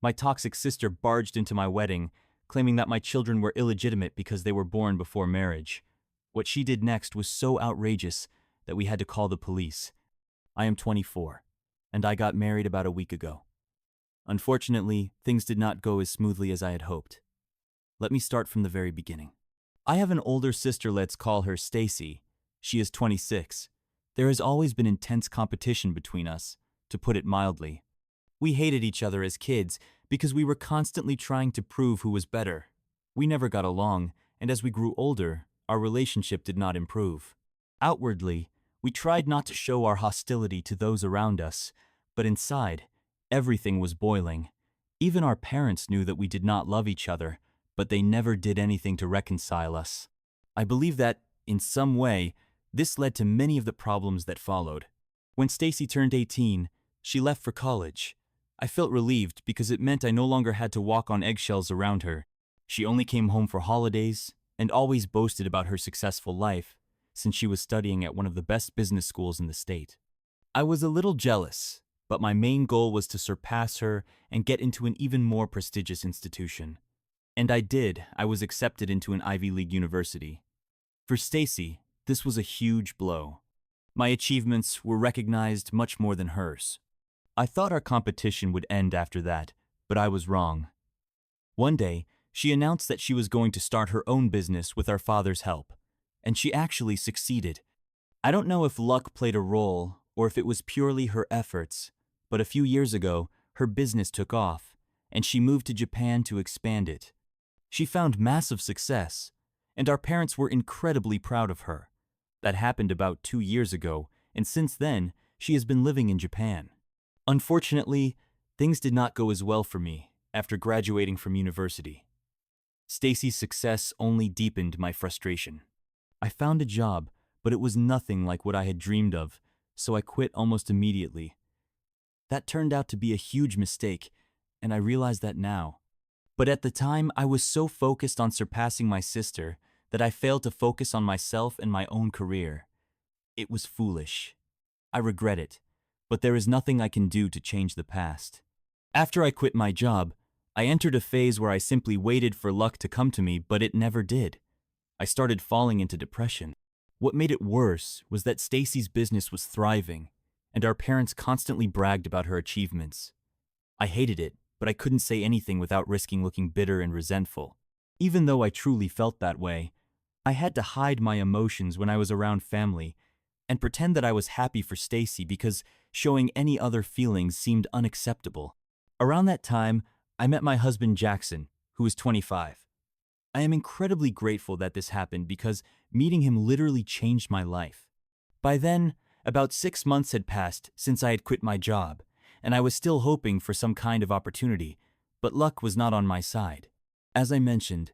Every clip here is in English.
My toxic sister barged into my wedding, claiming that my children were illegitimate because they were born before marriage. What she did next was so outrageous that we had to call the police. I am 24, and I got married about a week ago. Unfortunately, things did not go as smoothly as I had hoped. Let me start from the very beginning. I have an older sister, let's call her Stacy. She is 26. There has always been intense competition between us, to put it mildly. We hated each other as kids because we were constantly trying to prove who was better. We never got along, and as we grew older, our relationship did not improve. Outwardly, we tried not to show our hostility to those around us, but inside, everything was boiling. Even our parents knew that we did not love each other, but they never did anything to reconcile us. I believe that, in some way, this led to many of the problems that followed. When Stacy turned 18, she left for college. I felt relieved because it meant I no longer had to walk on eggshells around her. She only came home for holidays and always boasted about her successful life, since she was studying at one of the best business schools in the state. I was a little jealous, but my main goal was to surpass her and get into an even more prestigious institution. And I did. I was accepted into an Ivy League university. For Stacy, this was a huge blow. My achievements were recognized much more than hers. I thought our competition would end after that, but I was wrong. One day, she announced that she was going to start her own business with our father's help, and she actually succeeded. I don't know if luck played a role or if it was purely her efforts, but a few years ago, her business took off, and she moved to Japan to expand it. She found massive success, and our parents were incredibly proud of her. That happened about 2 years ago, and since then, she has been living in Japan. Unfortunately, things did not go as well for me after graduating from university. Stacy's success only deepened my frustration. I found a job, but it was nothing like what I had dreamed of, so I quit almost immediately. That turned out to be a huge mistake, and I realize that now. But at the time, I was so focused on surpassing my sister that I failed to focus on myself and my own career. It was foolish. I regret it, but there is nothing I can do to change the past. After I quit my job, I entered a phase where I simply waited for luck to come to me, but it never did. I started falling into depression. What made it worse was that Stacy's business was thriving, and our parents constantly bragged about her achievements. I hated it, but I couldn't say anything without risking looking bitter and resentful. Even though I truly felt that way, I had to hide my emotions when I was around family and pretend that I was happy for Stacy because showing any other feelings seemed unacceptable. Around that time, I met my husband Jackson, who is 25. I am incredibly grateful that this happened because meeting him literally changed my life. By then, about 6 months had passed since I had quit my job, and I was still hoping for some kind of opportunity, but luck was not on my side. As I mentioned,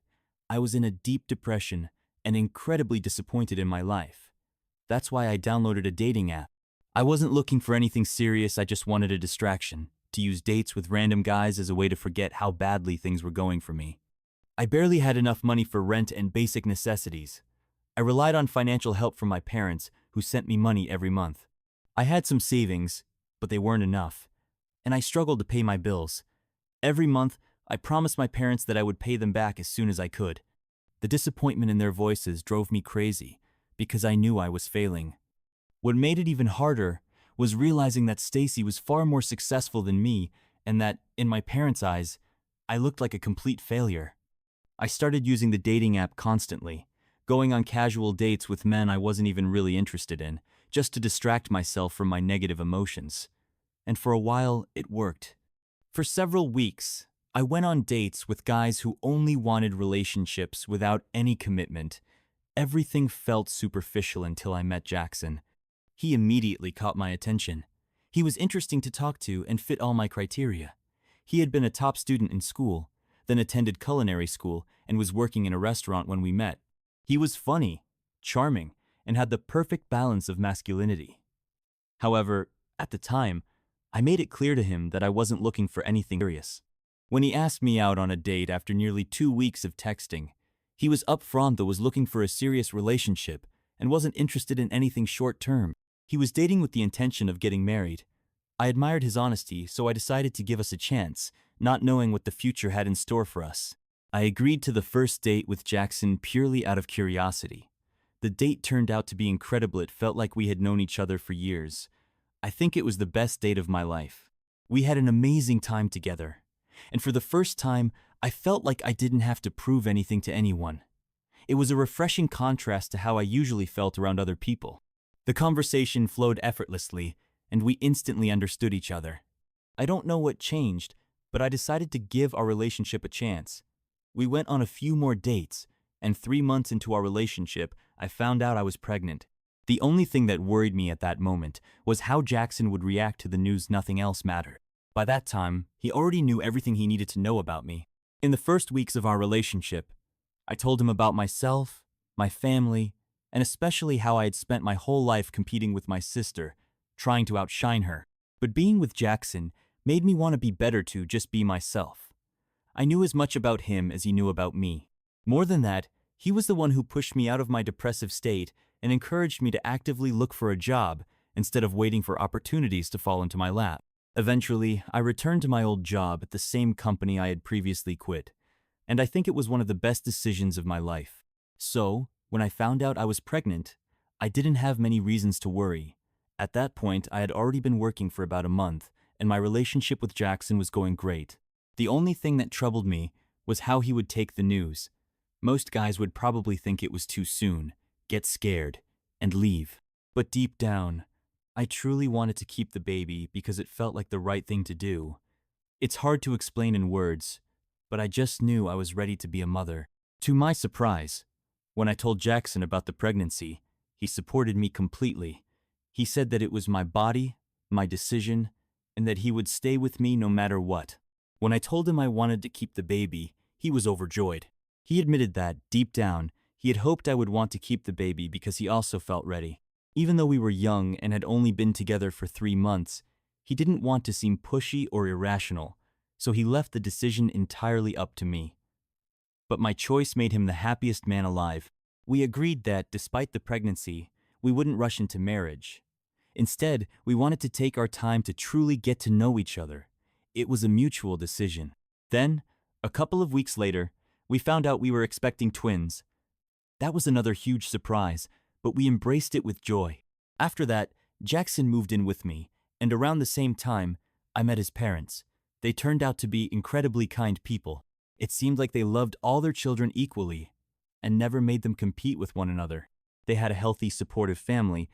I was in a deep depression and incredibly disappointed in my life. That's why I downloaded a dating app. I wasn't looking for anything serious, I just wanted a distraction, to use dates with random guys as a way to forget how badly things were going for me. I barely had enough money for rent and basic necessities. I relied on financial help from my parents, who sent me money every month. I had some savings, but they weren't enough, and I struggled to pay my bills. Every month, I promised my parents that I would pay them back as soon as I could. The disappointment in their voices drove me crazy, because I knew I was failing. What made it even harder was realizing that Stacy was far more successful than me, and that, in my parents' eyes, I looked like a complete failure. I started using the dating app constantly, going on casual dates with men I wasn't even really interested in, just to distract myself from my negative emotions. And for a while, it worked. For several weeks, I went on dates with guys who only wanted relationships without any commitment. Everything felt superficial until I met Jackson. He immediately caught my attention. He was interesting to talk to and fit all my criteria. He had been a top student in school, then attended culinary school, and was working in a restaurant when we met. He was funny, charming, and had the perfect balance of masculinity. However, at the time, I made it clear to him that I wasn't looking for anything serious. When he asked me out on a date after nearly 2 weeks of texting, he was upfront that was looking for a serious relationship and wasn't interested in anything short-term. He was dating with the intention of getting married. I admired his honesty, so I decided to give us a chance, not knowing what the future had in store for us. I agreed to the first date with Jackson purely out of curiosity. The date turned out to be incredible. It felt like we had known each other for years. I think it was the best date of my life. We had an amazing time together. And for the first time, I felt like I didn't have to prove anything to anyone. It was a refreshing contrast to how I usually felt around other people. The conversation flowed effortlessly, and we instantly understood each other. I don't know what changed, but I decided to give our relationship a chance. We went on a few more dates, and 3 months into our relationship, I found out I was pregnant. The only thing that worried me at that moment was how Jackson would react to the news. Nothing else mattered. By that time, he already knew everything he needed to know about me. In the first weeks of our relationship, I told him about myself, my family, and especially how I had spent my whole life competing with my sister, trying to outshine her. But being with Jackson made me want to be better, to just be myself. I knew as much about him as he knew about me. More than that, he was the one who pushed me out of my depressive state and encouraged me to actively look for a job instead of waiting for opportunities to fall into my lap. Eventually, I returned to my old job at the same company I had previously quit, and I think it was one of the best decisions of my life. So, when I found out I was pregnant, I didn't have many reasons to worry. At that point, I had already been working for about a month, and my relationship with Jackson was going great. The only thing that troubled me was how he would take the news. Most guys would probably think it was too soon, get scared, and leave. But deep down, I truly wanted to keep the baby because it felt like the right thing to do. It's hard to explain in words, but I just knew I was ready to be a mother. To my surprise, when I told Jackson about the pregnancy, he supported me completely. He said that it was my body, my decision, and that he would stay with me no matter what. When I told him I wanted to keep the baby, he was overjoyed. He admitted that, deep down, he had hoped I would want to keep the baby because he also felt ready. Even though we were young and had only been together for 3 months, he didn't want to seem pushy or irrational, so he left the decision entirely up to me. But my choice made him the happiest man alive. We agreed that, despite the pregnancy, we wouldn't rush into marriage. Instead, we wanted to take our time to truly get to know each other. It was a mutual decision. Then, a couple of weeks later, we found out we were expecting twins. That was another huge surprise, but we embraced it with joy. After that, Jackson moved in with me, and around the same time, I met his parents. They turned out to be incredibly kind people. It seemed like they loved all their children equally and never made them compete with one another. They had a healthy, supportive family,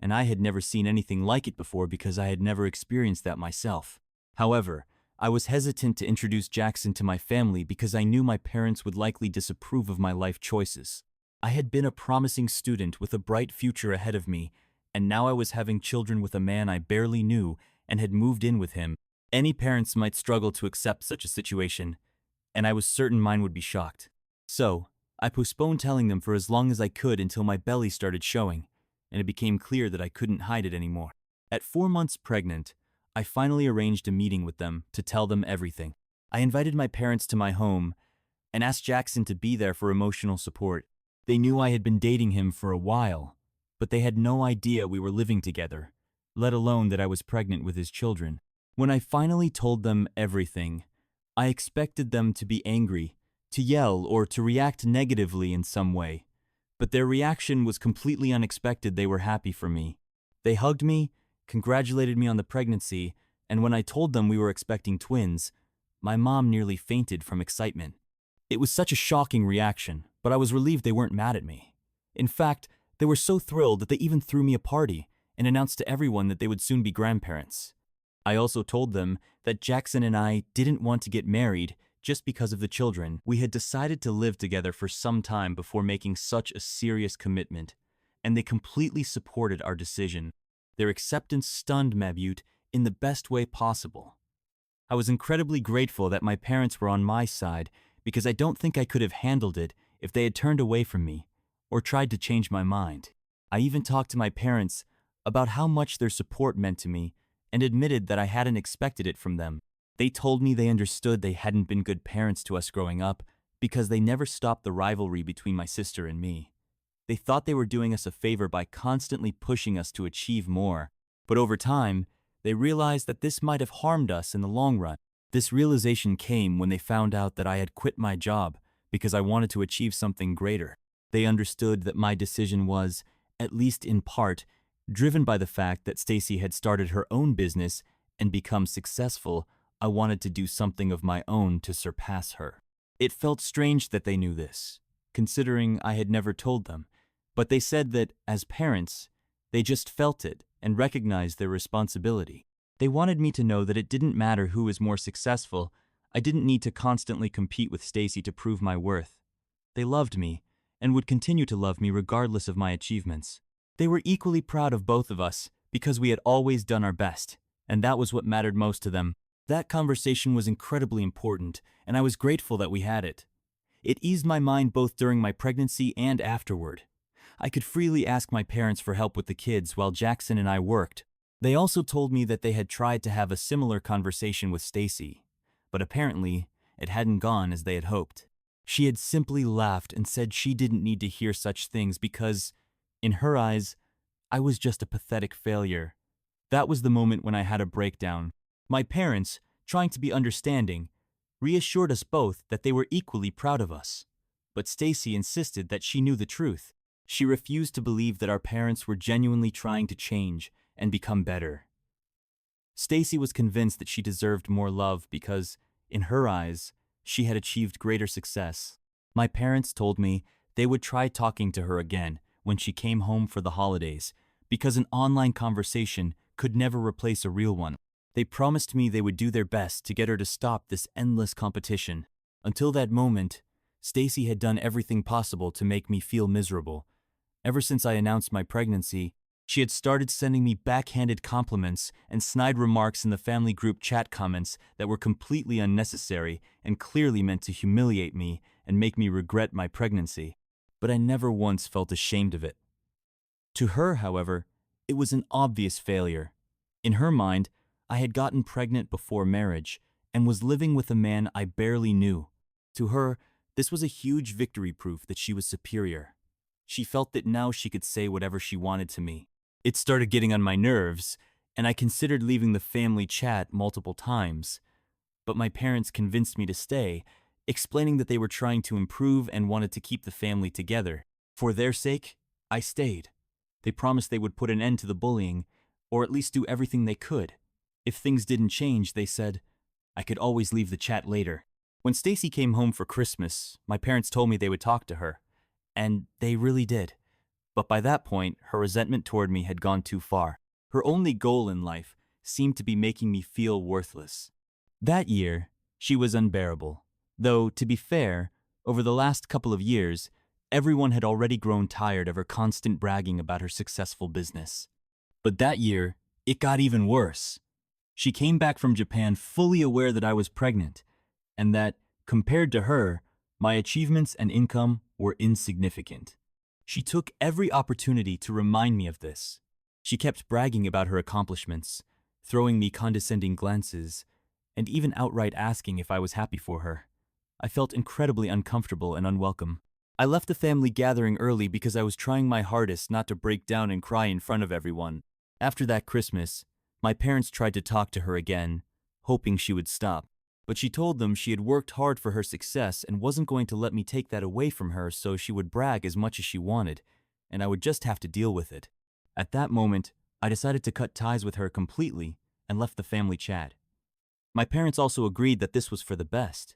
and I had never seen anything like it before because I had never experienced that myself. However, I was hesitant to introduce Jackson to my family because I knew my parents would likely disapprove of my life choices. I had been a promising student with a bright future ahead of me, and now I was having children with a man I barely knew and had moved in with him. Any parents might struggle to accept such a situation, and I was certain mine would be shocked. So, I postponed telling them for as long as I could until my belly started showing, and it became clear that I couldn't hide it anymore. At 4 months pregnant, I finally arranged a meeting with them to tell them everything. I invited my parents to my home and asked Jackson to be there for emotional support. They knew I had been dating him for a while, but they had no idea we were living together, let alone that I was pregnant with his children. When I finally told them everything, I expected them to be angry, to yell, or to react negatively in some way. But their reaction was completely unexpected. They were happy for me. They hugged me, congratulated me on the pregnancy, and when I told them we were expecting twins, my mom nearly fainted from excitement. It was such a shocking reaction, but I was relieved they weren't mad at me. In fact, they were so thrilled that they even threw me a party and announced to everyone that they would soon be grandparents. I also told them that Jackson and I didn't want to get married just because of the children. We had decided to live together for some time before making such a serious commitment, and they completely supported our decision. Their acceptance stunned Mabute in the best way possible. I was incredibly grateful that my parents were on my side because I don't think I could have handled it if they had turned away from me or tried to change my mind. I even talked to my parents about how much their support meant to me and admitted that I hadn't expected it from them. They told me they understood they hadn't been good parents to us growing up because they never stopped the rivalry between my sister and me. They thought they were doing us a favor by constantly pushing us to achieve more, but over time, They realized that this might have harmed us in the long run. This realization came when they found out that I had quit my job because I wanted to achieve something greater. They understood that my decision was, at least in part, driven by the fact that Stacy had started her own business and become successful. I wanted to do something of my own to surpass her. It felt strange that they knew this, considering I had never told them, but they said that, as parents, they just felt it and recognized their responsibility. They wanted me to know that it didn't matter who was more successful. I didn't need to constantly compete with Stacy to prove my worth. They loved me and would continue to love me regardless of my achievements. They were equally proud of both of us because we had always done our best, and that was what mattered most to them. That conversation was incredibly important, and I was grateful that we had it. It eased my mind both during my pregnancy and afterward. I could freely ask my parents for help with the kids while Jackson and I worked. They also told me that they had tried to have a similar conversation with Stacy, but apparently it hadn't gone as they had hoped. She had simply laughed and said she didn't need to hear such things because, in her eyes, I was just a pathetic failure. That was the moment when I had a breakdown. My parents, trying to be understanding, reassured us both that they were equally proud of us. But Stacy insisted that she knew the truth. She refused to believe that our parents were genuinely trying to change and become better. Stacy was convinced that she deserved more love because, in her eyes, she had achieved greater success. My parents told me they would try talking to her again when she came home for the holidays, because an online conversation could never replace a real one. They promised me they would do their best to get her to stop this endless competition. Until that moment, Stacy had done everything possible to make me feel miserable. Ever since I announced my pregnancy, she had started sending me backhanded compliments and snide remarks in the family group chat comments that were completely unnecessary and clearly meant to humiliate me and make me regret my pregnancy. But I never once felt ashamed of it. To her, however, it was an obvious failure. In her mind, I had gotten pregnant before marriage and was living with a man I barely knew. To her, this was a huge victory proof that she was superior. She felt that now she could say whatever she wanted to me. It started getting on my nerves, and I considered leaving the family chat multiple times. But my parents convinced me to stay, explaining that they were trying to improve and wanted to keep the family together. For their sake, I stayed. They promised they would put an end to the bullying, or at least do everything they could. If things didn't change, they said, I could always leave the chat later. When Stacy came home for Christmas, my parents told me they would talk to her, and they really did. But by that point, her resentment toward me had gone too far. Her only goal in life seemed to be making me feel worthless. That year, she was unbearable. Though, to be fair, over the last couple of years, everyone had already grown tired of her constant bragging about her successful business. But that year, it got even worse. She came back from Japan fully aware that I was pregnant, and that, compared to her, my achievements and income were insignificant. She took every opportunity to remind me of this. She kept bragging about her accomplishments, throwing me condescending glances, and even outright asking if I was happy for her. I felt incredibly uncomfortable and unwelcome. I left the family gathering early because I was trying my hardest not to break down and cry in front of everyone. After that Christmas, my parents tried to talk to her again, hoping she would stop. But she told them she had worked hard for her success and wasn't going to let me take that away from her, so she would brag as much as she wanted, and I would just have to deal with it. At that moment, I decided to cut ties with her completely and left the family chat. My parents also agreed that this was for the best.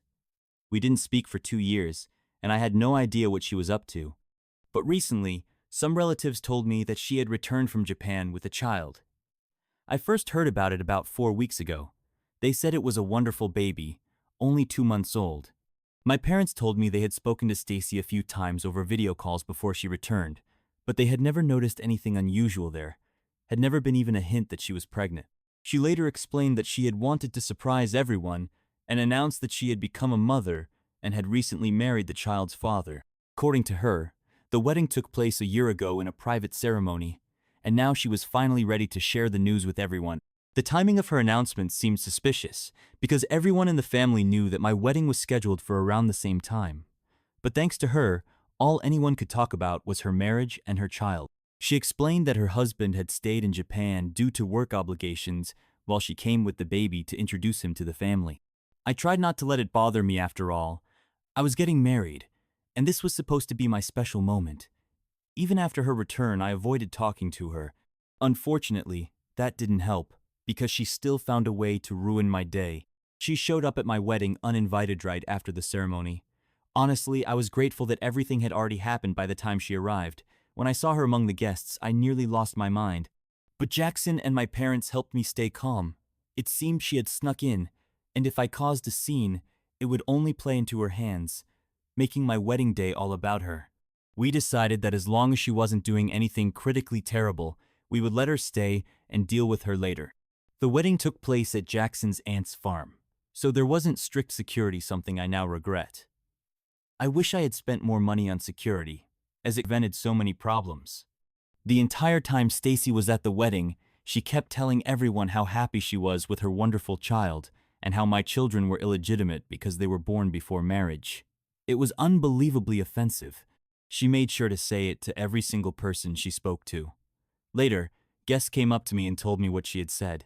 We didn't speak for 2 years, and I had no idea what she was up to. But recently, some relatives told me that she had returned from Japan with a child. I first heard about it about 4 weeks ago. They said it was a wonderful baby, only 2 months old. My parents told me they had spoken to Stacy a few times over video calls before she returned, but they had never noticed anything unusual there, had never been even a hint that she was pregnant. She later explained that she had wanted to surprise everyone and announced that she had become a mother and had recently married the child's father. According to her, the wedding took place a year ago in a private ceremony, and now she was finally ready to share the news with everyone. The timing of her announcement seemed suspicious, because everyone in the family knew that my wedding was scheduled for around the same time. But thanks to her, all anyone could talk about was her marriage and her child. She explained that her husband had stayed in Japan due to work obligations, while she came with the baby to introduce him to the family. I tried not to let it bother me after all. I was getting married, and this was supposed to be my special moment. Even after her return, I avoided talking to her. Unfortunately, that didn't help, because she still found a way to ruin my day. She showed up at my wedding uninvited right after the ceremony. Honestly, I was grateful that everything had already happened by the time she arrived. When I saw her among the guests, I nearly lost my mind. But Jackson and my parents helped me stay calm. It seemed she had snuck in, and if I caused a scene, it would only play into her hands, making my wedding day all about her. We decided that as long as she wasn't doing anything critically terrible, we would let her stay and deal with her later. The wedding took place at Jackson's aunt's farm, so there wasn't strict security, something I now regret. I wish I had spent more money on security, as it prevented so many problems. The entire time Stacy was at the wedding, she kept telling everyone how happy she was with her wonderful child and how my children were illegitimate because they were born before marriage. It was unbelievably offensive. She made sure to say it to every single person she spoke to. Later, guests came up to me and told me what she had said.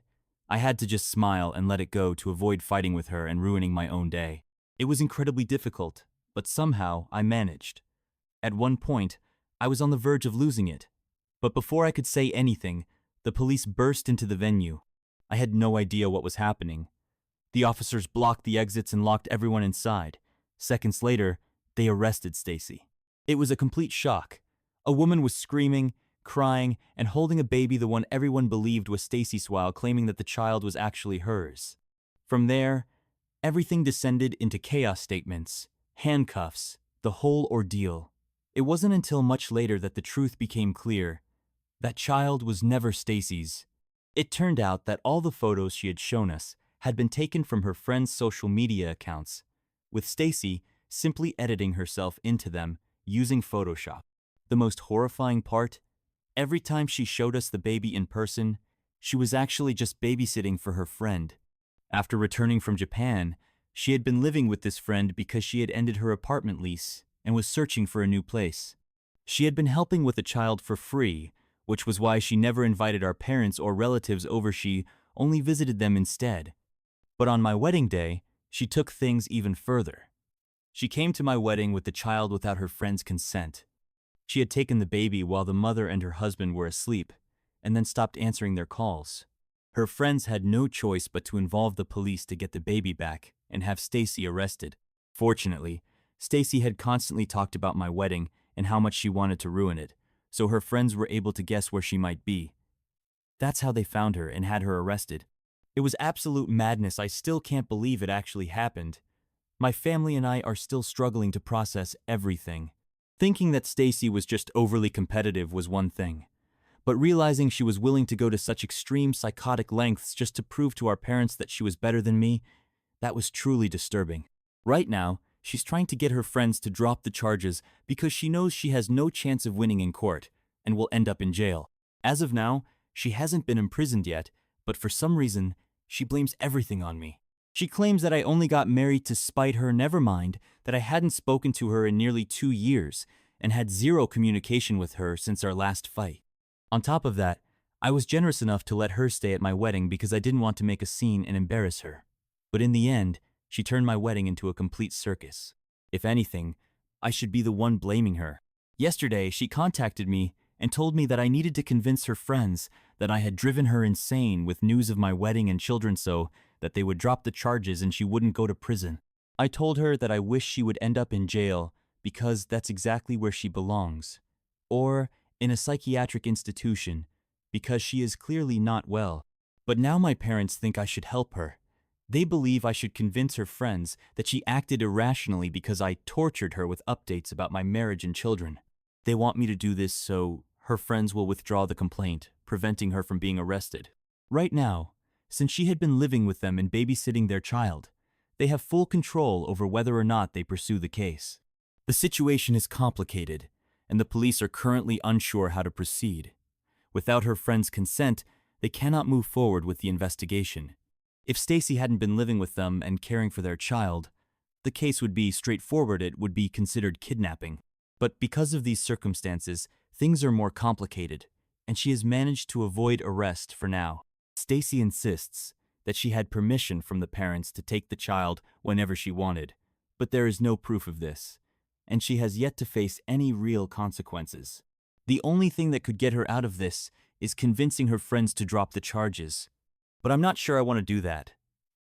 I had to just smile and let it go to avoid fighting with her and ruining my own day. It was incredibly difficult, but somehow I managed. At one point, I was on the verge of losing it. But before I could say anything, the police burst into the venue. I had no idea what was happening. The officers blocked the exits and locked everyone inside. Seconds later, they arrested Stacy. It was a complete shock. A woman was screaming, crying, and holding a baby, the one everyone believed was Stacy's, while claiming that the child was actually hers. From there, everything descended into chaos: statements, handcuffs, the whole ordeal. It wasn't until much later that the truth became clear. That child was never Stacy's. It turned out that all the photos she had shown us had been taken from her friends' social media accounts, with Stacy simply editing herself into them using Photoshop. The most horrifying part? Every time she showed us the baby in person, she was actually just babysitting for her friend. After returning from Japan, she had been living with this friend because she had ended her apartment lease and was searching for a new place. She had been helping with the child for free, which was why she never invited our parents or relatives over. She only visited them instead. But on my wedding day, she took things even further. She came to my wedding with the child without her friend's consent. She had taken the baby while the mother and her husband were asleep, and then stopped answering their calls. Her friends had no choice but to involve the police to get the baby back and have Stacy arrested. Fortunately, Stacy had constantly talked about my wedding and how much she wanted to ruin it, so her friends were able to guess where she might be. That's how they found her and had her arrested. It was absolute madness. I still can't believe it actually happened. My family and I are still struggling to process everything. Thinking that Stacy was just overly competitive was one thing, but realizing she was willing to go to such extreme psychotic lengths just to prove to our parents that she was better than me, that was truly disturbing. Right now, she's trying to get her friends to drop the charges because she knows she has no chance of winning in court and will end up in jail. As of now, she hasn't been imprisoned yet, but for some reason, she blames everything on me. She claims that I only got married to spite her, never mind that I hadn't spoken to her in nearly 2 years and had zero communication with her since our last fight. On top of that, I was generous enough to let her stay at my wedding because I didn't want to make a scene and embarrass her. But in the end, she turned my wedding into a complete circus. If anything, I should be the one blaming her. Yesterday, she contacted me and told me that I needed to convince her friends that I had driven her insane with news of my wedding and children so that they would drop the charges and she wouldn't go to prison. I told her that I wish she would end up in jail because that's exactly where she belongs, or in a psychiatric institution because she is clearly not well. But now my parents think I should help her. They believe I should convince her friends that she acted irrationally because I tortured her with updates about my marriage and children. They want me to do this so her friends will withdraw the complaint, preventing her from being arrested. Right now, since she had been living with them and babysitting their child, they have full control over whether or not they pursue the case. The situation is complicated, and the police are currently unsure how to proceed. Without her friend's consent, they cannot move forward with the investigation. If Stacy hadn't been living with them and caring for their child, the case would be straightforward. It would be considered kidnapping. But because of these circumstances, things are more complicated, and she has managed to avoid arrest for now. Stacy insists that she had permission from the parents to take the child whenever she wanted, but there is no proof of this, and she has yet to face any real consequences. The only thing that could get her out of this is convincing her friends to drop the charges. But I'm not sure I want to do that.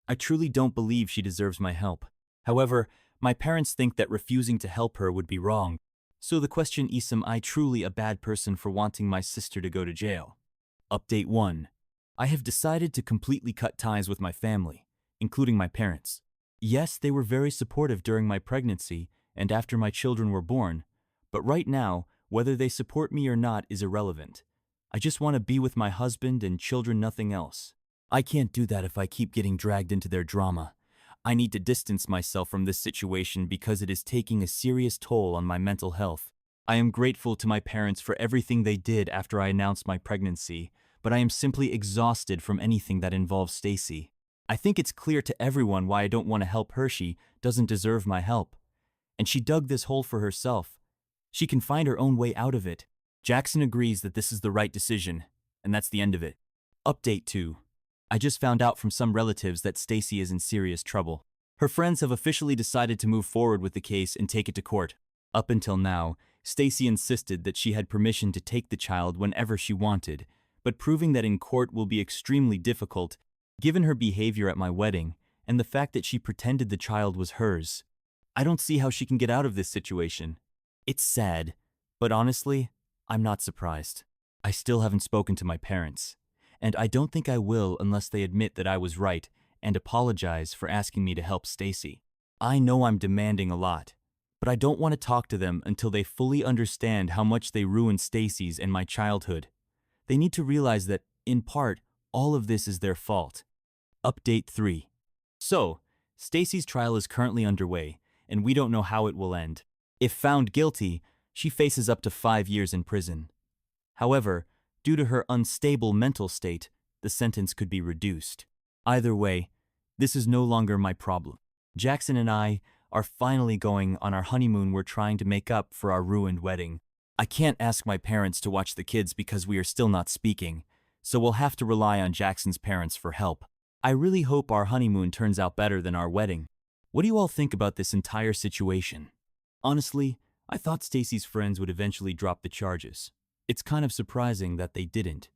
I truly don't believe she deserves my help. However, my parents think that refusing to help her would be wrong. So the question is, am I truly a bad person for wanting my sister to go to jail? Update 1. I have decided to completely cut ties with my family, including my parents. Yes, they were very supportive during my pregnancy and after my children were born, but right now, whether they support me or not is irrelevant. I just want to be with my husband and children, nothing else. I can't do that if I keep getting dragged into their drama. I need to distance myself from this situation because it is taking a serious toll on my mental health. I am grateful to my parents for everything they did after I announced my pregnancy, but I am simply exhausted from anything that involves Stacy. I think it's clear to everyone why I don't want to help her. She doesn't deserve my help. And she dug this hole for herself. She can find her own way out of it. Jackson agrees that this is the right decision, and that's the end of it. Update 2. I just found out from some relatives that Stacy is in serious trouble. Her friends have officially decided to move forward with the case and take it to court. Up until now, Stacy insisted that she had permission to take the child whenever she wanted, but proving that in court will be extremely difficult, given her behavior at my wedding and the fact that she pretended the child was hers. I don't see how she can get out of this situation. It's sad, but honestly, I'm not surprised. I still haven't spoken to my parents, and I don't think I will unless they admit that I was right and apologize for asking me to help Stacy. I know I'm demanding a lot, but I don't want to talk to them until they fully understand how much they ruined Stacy's and my childhood. They need to realize that, in part, all of this is their fault. Update 3. So, Stacy's trial is currently underway, and we don't know how it will end. If found guilty, she faces up to 5 years in prison. However, due to her unstable mental state, the sentence could be reduced. Either way, this is no longer my problem. Jackson and I are finally going on our honeymoon. We're trying to make up for our ruined wedding. I can't ask my parents to watch the kids because we are still not speaking, so we'll have to rely on Jackson's parents for help. I really hope our honeymoon turns out better than our wedding. What do you all think about this entire situation? Honestly, I thought Stacy's friends would eventually drop the charges. It's kind of surprising that they didn't.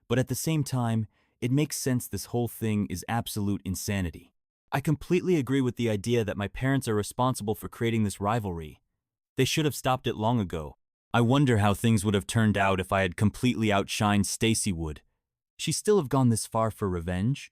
But at the same time, it makes sense. This whole thing is absolute insanity. I completely agree with the idea that my parents are responsible for creating this rivalry. They should have stopped it long ago. I wonder how things would have turned out if I had completely outshined Stacy would. She still have gone this far for revenge?